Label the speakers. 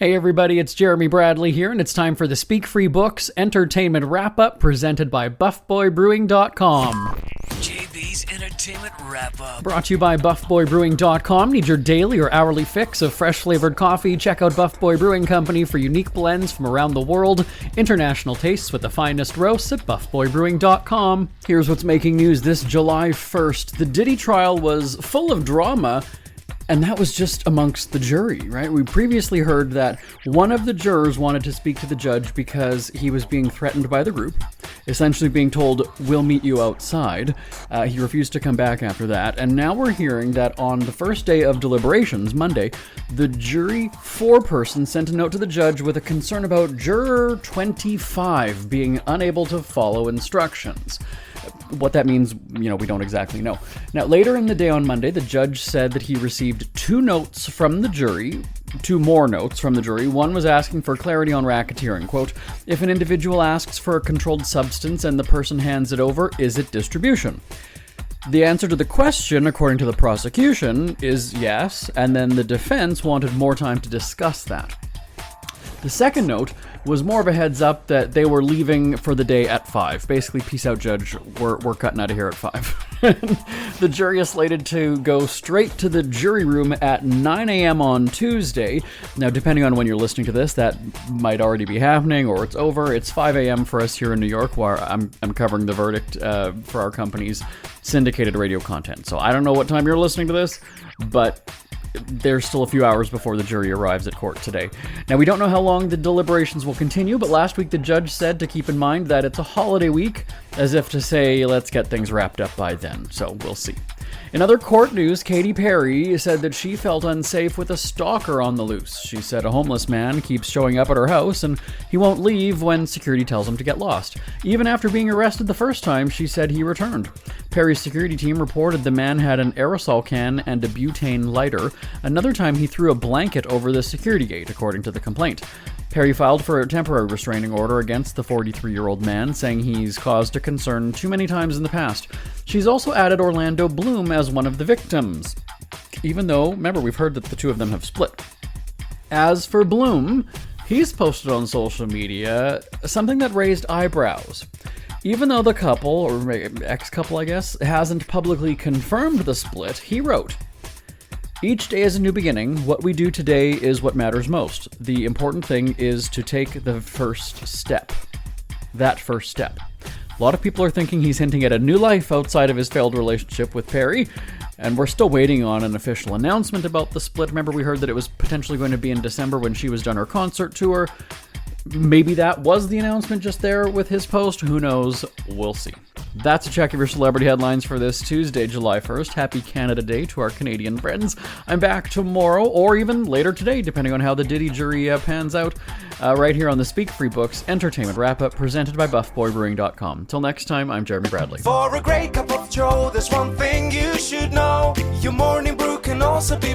Speaker 1: Hey everybody, it's Jeremy Bradley here, and it's time for the Speak Free Books Entertainment Wrap-Up presented by BuffBoyBrewing.com.
Speaker 2: JB's Entertainment Wrap-Up.
Speaker 1: Brought to you by BuffBoyBrewing.com. Need your daily or hourly fix of fresh-flavored coffee? Check out Buff Boy Brewing Company for unique blends from around the world. International tastes with the finest roasts at BuffBoyBrewing.com. Here's what's making news this July 1st. The Diddy trial was full of drama, and that was just amongst the jury, right? We previously heard that one of the jurors wanted to speak to the judge because he was being threatened by the group, essentially being told, "We'll meet you outside." He refused to come back after that. And now we're hearing that on the first day of deliberations, Monday, the jury foreperson sent a note to the judge with a concern about juror 25 being unable to follow instructions. What that means, we don't exactly know. Now, later in the day on Monday, the judge said that he received two more notes from the jury. One was asking for clarity on racketeering. Quote, "If an individual asks for a controlled substance and the person hands it over, is it distribution?" The answer to the question, according to the prosecution, is yes, and then the defense wanted more time to discuss that. The second note was more of a heads up that they were leaving for the day at 5. Basically, peace out, Judge. We're cutting out of here at 5. The jury is slated to go straight to the jury room at 9 a.m. on Tuesday. Now, depending on when you're listening to this, that might already be happening or it's over. It's 5 a.m. for us here in New York, where I'm covering the verdict for our company's syndicated radio content. So I don't know what time you're listening to this, but there's still a few hours before the jury arrives at court today. Now, we don't know how long the deliberations will continue, but last week the judge said to keep in mind that it's a holiday week, as if to say, let's get things wrapped up by then. So we'll see. In other court news, Katy Perry said that she felt unsafe with a stalker on the loose. She said a homeless man keeps showing up at her house and he won't leave when security tells him to get lost. Even after being arrested the first time, she said he returned. Perry's security team reported the man had an aerosol can and a butane lighter. Another time he threw a blanket over the security gate, according to the complaint. Perry filed for a temporary restraining order against the 43-year-old man, saying he's caused a concern too many times in the past. She's also added Orlando Bloom as one of the victims, even though, remember, we've heard that the two of them have split. As for Bloom, he's posted on social media something that raised eyebrows. Even though the couple, or ex-couple I guess, hasn't publicly confirmed the split, he wrote, "Each day is a new beginning. What we do today is what matters most. The important thing is to take the first step." That first step. A lot of people are thinking he's hinting at a new life outside of his failed relationship with Perry, and we're still waiting on an official announcement about the split. Remember, we heard that it was potentially going to be in December when she was done her concert tour. Maybe that was the announcement just there with his post. Who knows? We'll see. That's a check of your celebrity headlines for this Tuesday, July 1st. Happy Canada Day to our Canadian friends. I'm back tomorrow, or even later today, depending on how the Diddy jury pans out, right here on the Speak Free Books Entertainment Wrap-Up, presented by BuffBoyBrewing.com. Till next time, I'm Jeremy Bradley.
Speaker 3: For a great cup of joe, there's one thing you should know. Your morning brew can also be